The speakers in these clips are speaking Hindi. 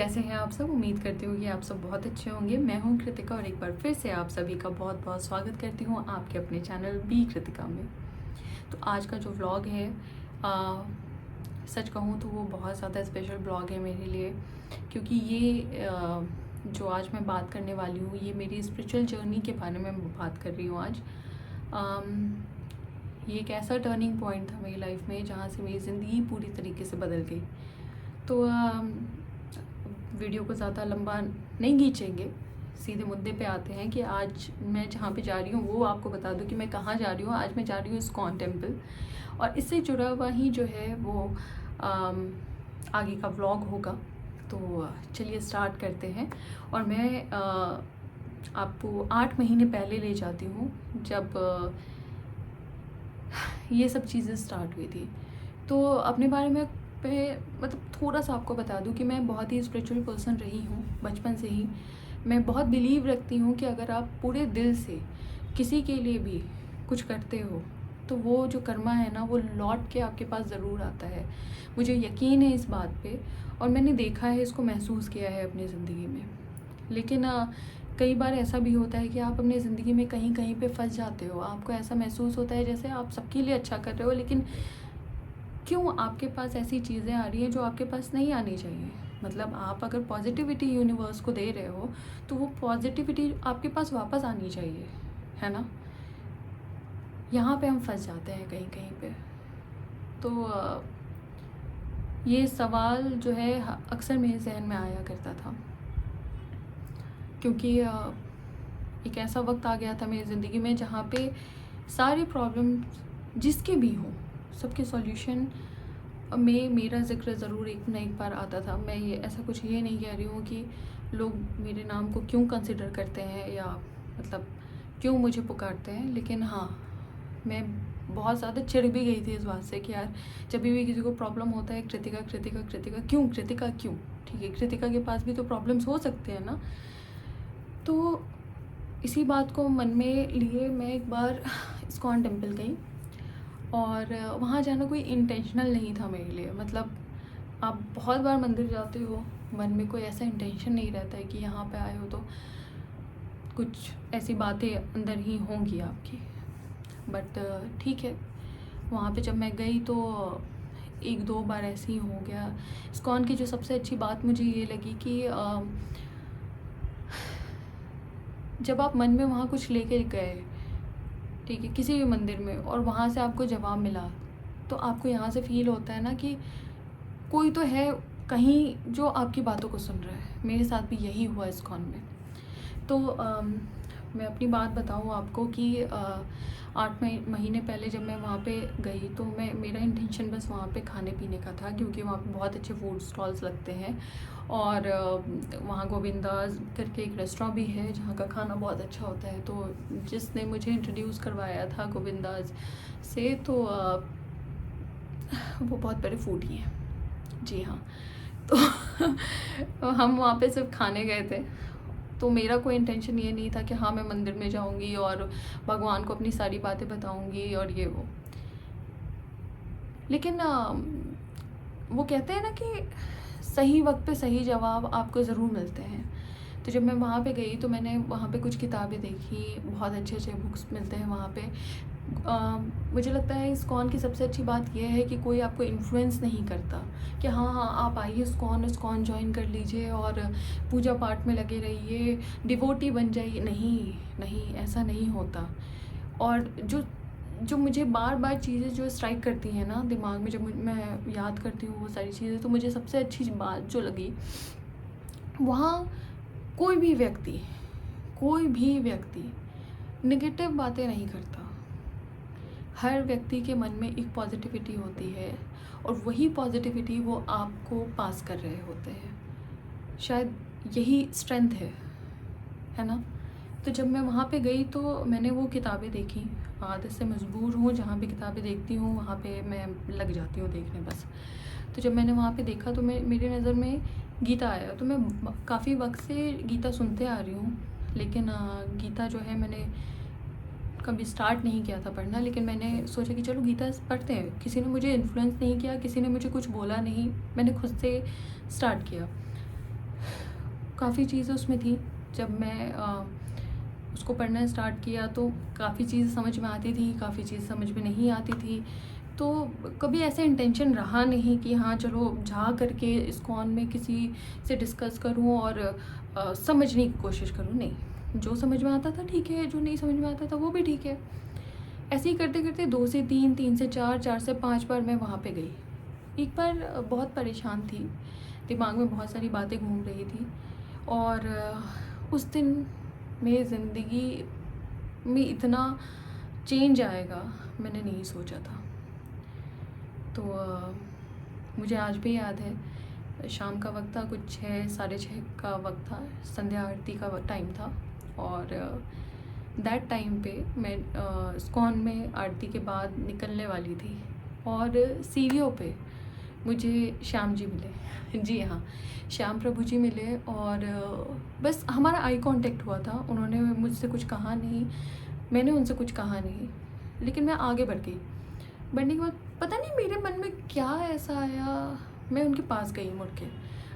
कैसे हैं आप सब। उम्मीद करती हूँ कि आप सब बहुत अच्छे होंगे। मैं हूँ कृतिका और एक बार फिर से आप सभी का बहुत बहुत स्वागत करती हूँ आपके अपने चैनल बी कृतिका में। तो आज का जो व्लॉग है सच कहूँ तो वो बहुत ज़्यादा स्पेशल व्लॉग है मेरे लिए, क्योंकि ये जो आज मैं बात करने वाली हूँ ये मेरी स्पिरिचुअल जर्नी के बारे में बात कर रही हूँ आज। ये एक ऐसा टर्निंग पॉइंट था मेरी लाइफ में जहाँ से मेरी ज़िंदगी पूरी तरीके से बदल गई। तो वीडियो को ज़्यादा लंबा नहीं खींचेंगे, सीधे मुद्दे पे आते हैं कि आज मैं जहाँ पे जा रही हूँ वो आपको बता दूँ कि मैं कहाँ जा रही हूँ। आज मैं जा रही हूँ इस्कॉन टेम्पल, और इससे जुड़ा हुआ ही जो है वो आगे का व्लॉग होगा। तो चलिए स्टार्ट करते हैं। और मैं आपको 8 महीने पहले ले जाती हूँ जब ये सब चीज़ें स्टार्ट हुई थी। तो अपने बारे में मतलब थोड़ा सा आपको बता दूं कि मैं बहुत ही स्पिरिचुअल पर्सन रही हूँ बचपन से ही। मैं बहुत बिलीव रखती हूँ कि अगर आप पूरे दिल से किसी के लिए भी कुछ करते हो तो वो जो कर्मा है ना वो लौट के आपके पास ज़रूर आता है। मुझे यकीन है इस बात पे, और मैंने देखा है, इसको महसूस किया है अपनी ज़िंदगी में। लेकिन कई बार ऐसा भी होता है कि आप अपनी ज़िंदगी में कहीं कहीं पे फंस जाते हो। आपको ऐसा महसूस होता है जैसे आप सबके लिए अच्छा कर रहे हो, लेकिन क्यों आपके पास ऐसी चीज़ें आ रही हैं जो आपके पास नहीं आनी चाहिए। मतलब आप अगर पॉजिटिविटी यूनिवर्स को दे रहे हो तो वो पॉजिटिविटी आपके पास वापस आनी चाहिए, है ना। यहाँ पे हम फंस जाते हैं कहीं कहीं पे। तो ये सवाल जो है अक्सर मेरे जहन में आया करता था, क्योंकि एक ऐसा वक्त आ गया था मेरी ज़िंदगी में जहाँ पे सारी प्रॉब्लम जिसके भी हों सबके सॉल्यूशन में मेरा ज़िक्र ज़रूर एक न एक बार आता था। मैं ये ऐसा कुछ ये नहीं कह रही हूँ कि लोग मेरे नाम को क्यों कंसिडर करते हैं या मतलब क्यों मुझे पुकारते हैं, लेकिन हाँ, मैं बहुत ज़्यादा चिढ़ भी गई थी इस बात से कि यार जब भी किसी को प्रॉब्लम होता है कृतिका कृतिका कृतिका क्यों, कृतिका क्यों। ठीक है, कृतिका के पास भी तो प्रॉब्लम्स हो सकते हैं ना। तो इसी बात को मन में लिए मैं एक बार इस्कॉन टेम्पल गई, और वहाँ जाना कोई इंटेंशनल नहीं था मेरे लिए। मतलब आप बहुत बार मंदिर जाते हो, मन में कोई ऐसा इंटेंशन नहीं रहता है कि यहाँ पे आए हो तो कुछ ऐसी बातें अंदर ही होंगी आपकी। बट ठीक है, वहाँ पे जब मैं गई तो 1-2 बार ऐसे ही हो गया। इस्कॉन की जो सबसे अच्छी बात मुझे ये लगी कि जब आप मन में वहाँ कुछ लेके गए, ठीक है, किसी भी मंदिर में, और वहाँ से आपको जवाब मिला, तो आपको यहाँ से फील होता है ना कि कोई तो है कहीं जो आपकी बातों को सुन रहा है। मेरे साथ भी यही हुआ इस्कॉन में। तो मैं अपनी बात बताऊँ आपको कि 8 महीने पहले जब मैं वहाँ पे गई तो मेरा इंटेंशन बस वहाँ पे खाने पीने का था, क्योंकि वहाँ पे बहुत अच्छे फूड स्टॉल्स लगते हैं, और वहाँ गोविंदाज करके एक रेस्टोरेंट भी है जहाँ का खाना बहुत अच्छा होता है। तो जिसने मुझे इंट्रोड्यूस करवाया था गोविंदाज से, तो वो बहुत बड़े फूडी हैं, जी हाँ। तो हम वहाँ पे सिर्फ खाने गए थे। तो मेरा कोई इंटेंशन ये नहीं था कि हाँ मैं मंदिर में जाऊँगी और भगवान को अपनी सारी बातें बताऊँगी और ये वो। लेकिन वो कहते हैं ना कि सही वक्त पे सही जवाब आपको ज़रूर मिलते हैं। तो जब मैं वहाँ पे गई तो मैंने वहाँ पे कुछ किताबें देखी, बहुत अच्छे अच्छे बुक्स मिलते हैं वहाँ पे। मुझे लगता है इस्कॉन की सबसे अच्छी बात यह है कि कोई आपको इन्फ्लुएंस नहीं करता कि हाँ हाँ आप आइए इस्कॉन ज्वाइन कर लीजिए और पूजा पाठ में लगे रहिए, डिवोटी बन जाइए। नहीं नहीं, ऐसा नहीं होता। और जो मुझे बार बार चीज़ें जो स्ट्राइक करती हैं ना दिमाग में, जब मैं याद करती हूँ वो सारी चीज़ें, तो मुझे सबसे अच्छी बात जो लगी, वहाँ कोई भी व्यक्ति नेगेटिव बातें नहीं करता। हर व्यक्ति के मन में एक पॉजिटिविटी होती है, और वही पॉजिटिविटी वो आपको पास कर रहे होते हैं। शायद यही स्ट्रेंथ है ना। तो जब मैं वहाँ पे गई तो मैंने वो किताबें देखी। आदत से मजबूर हूँ, जहाँ भी किताबें देखती हूँ वहाँ पे मैं लग जाती हूँ देखने बस। तो जब मैंने वहाँ पे देखा तो मेरी नज़र में गीता आया। तो मैं काफ़ी वक्त से गीता सुनते आ रही हूँ, लेकिन गीता जो है मैंने कभी स्टार्ट नहीं किया था पढ़ना। लेकिन मैंने सोचा कि चलो गीता पढ़ते हैं। किसी ने मुझे इन्फ्लुएंस नहीं किया, किसी ने मुझे कुछ बोला नहीं, मैंने खुद से स्टार्ट किया। काफ़ी चीज़ें उसमें थी। जब मैं उसको पढ़ना स्टार्ट किया तो काफ़ी चीज़ें समझ में आती थी, काफ़ी चीज़ समझ में नहीं आती थी। तो कभी ऐसा इंटेंशन रहा नहीं कि हाँ चलो जा करके इस्कॉन में किसी से डिस्कस करूँ और समझने की कोशिश करूँ, नहीं। जो समझ में आता था ठीक है, जो नहीं समझ में आता था वो भी ठीक है। ऐसे ही करते करते 2 से 3, 3 से 4, 4 से 5 बार मैं वहाँ पे गई। एक बार बहुत परेशान थी, दिमाग में बहुत सारी बातें घूम रही थी और उस दिन मेरी ज़िंदगी में इतना चेंज आएगा मैंने नहीं सोचा था। तो मुझे आज भी याद है, शाम का वक्त था, कुछ 6, साढ़े 6 का वक्त था, संध्या आरती का टाइम था और दैट टाइम पे मैं इस्कॉन में आरती के बाद निकलने वाली थी और सीढ़ियों पे मुझे श्याम जी मिले। जी हाँ, श्याम प्रभु जी मिले और बस हमारा आई कांटेक्ट हुआ था। उन्होंने मुझसे कुछ कहा नहीं, मैंने उनसे कुछ कहा नहीं, लेकिन मैं आगे बढ़ गई। बढ़ने के बाद पता नहीं मेरे मन में क्या ऐसा आया, मैं उनके पास गई मुड़ के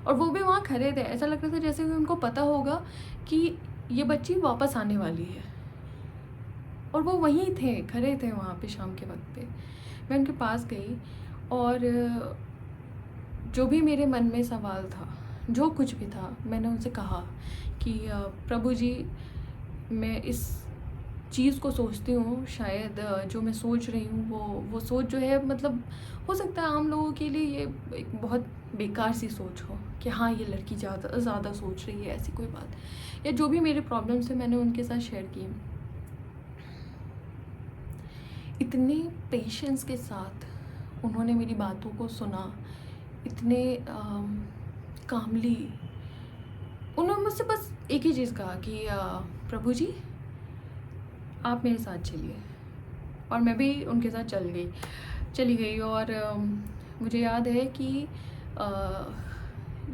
और वो भी वहाँ खड़े थे। ऐसा लग रहा था जैसे कि उनको पता होगा कि ये बच्ची वापस आने वाली है और वो वहीं थे, खड़े थे वहाँ पे शाम के वक्त पे। मैं उनके पास गई और जो भी मेरे मन में सवाल था, जो कुछ भी था, मैंने उनसे कहा कि प्रभु जी, मैं इस चीज़ को सोचती हूँ, शायद जो मैं सोच रही हूँ वो सोच जो है, मतलब हो सकता है आम लोगों के लिए ये एक बहुत बेकार सी सोच हो कि हाँ ये लड़की ज़्यादा सोच रही है, ऐसी कोई बात, या जो भी मेरे प्रॉब्लम्स थे मैंने उनके साथ शेयर किए। इतने पेशेंस के साथ उन्होंने मेरी बातों को सुना, इतने कामली। उन्होंने मुझसे बस एक ही चीज़ कहा कि प्रभु जी आप मेरे साथ चलिए, और मैं भी उनके साथ चली गई। और मुझे याद है कि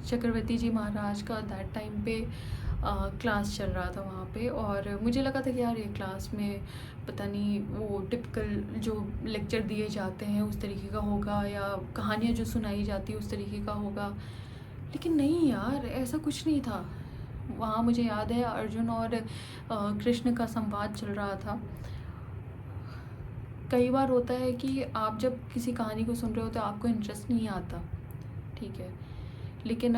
चक्रवर्ती जी महाराज का दैट टाइम पे क्लास चल रहा था वहाँ पे, और मुझे लगा था कि यार ये क्लास में पता नहीं वो टिपिकल जो लेक्चर दिए जाते हैं उस तरीके का होगा, या कहानियाँ जो सुनाई जाती है उस तरीके का होगा, लेकिन नहीं यार, ऐसा कुछ नहीं था। वहाँ मुझे याद है अर्जुन और कृष्ण का संवाद चल रहा था। कई बार होता है कि आप जब किसी कहानी को सुन रहे हो तो आपको इंटरेस्ट नहीं आता, ठीक है, लेकिन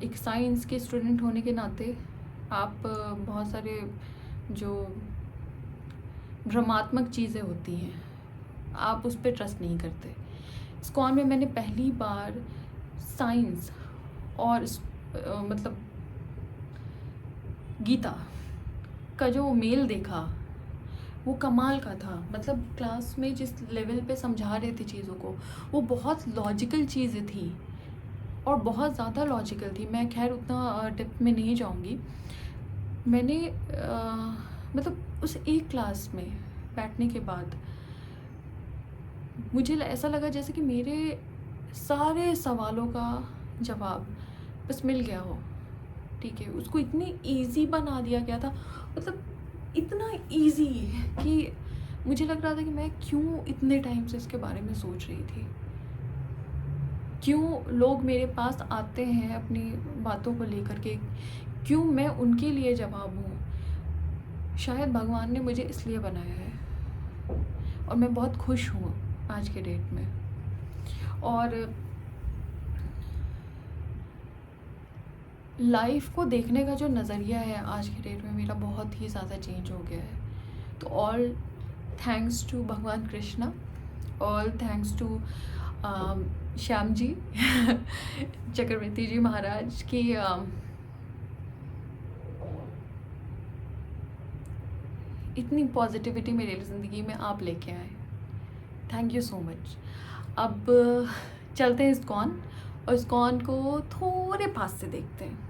एक साइंस के स्टूडेंट होने के नाते आप बहुत सारे जो भ्रमात्मक चीज़ें होती हैं आप उस पर ट्रस्ट नहीं करते। इस्कॉन में मैंने पहली बार साइंस और मतलब गीता का जो मेल देखा वो कमाल का था। मतलब क्लास में जिस लेवल पे समझा रहे थे चीज़ों को, वो बहुत लॉजिकल चीज़ें थी और बहुत ज़्यादा लॉजिकल थी। मैं खैर उतना डेप्थ में नहीं जाऊंगी। मैंने मतलब उस एक क्लास में बैठने के बाद मुझे ऐसा लगा जैसे कि मेरे सारे सवालों का जवाब बस मिल गया हो, ठीक है। उसको इतनी इजी बना दिया गया था, मतलब इतना इजी कि मुझे लग रहा था कि मैं क्यों इतने टाइम से इसके बारे में सोच रही थी, क्यों लोग मेरे पास आते हैं अपनी बातों को लेकर के, क्यों मैं उनके लिए जवाब हूँ। शायद भगवान ने मुझे इसलिए बनाया है और मैं बहुत खुश हूँ आज के डेट में। और लाइफ को देखने का जो नज़रिया है आज के डेट में मेरा बहुत ही ज़्यादा चेंज हो गया है। तो ऑल थैंक्स टू भगवान Krishna, all thanks to Shyam ji Chakravarti ji Maharaj की इतनी पॉजिटिविटी मेरी ज़िंदगी में आप लेके आए। Thank you so much. अब चलते हैं इस्कॉन, और इस्कॉन को थोड़े पास से देखते हैं।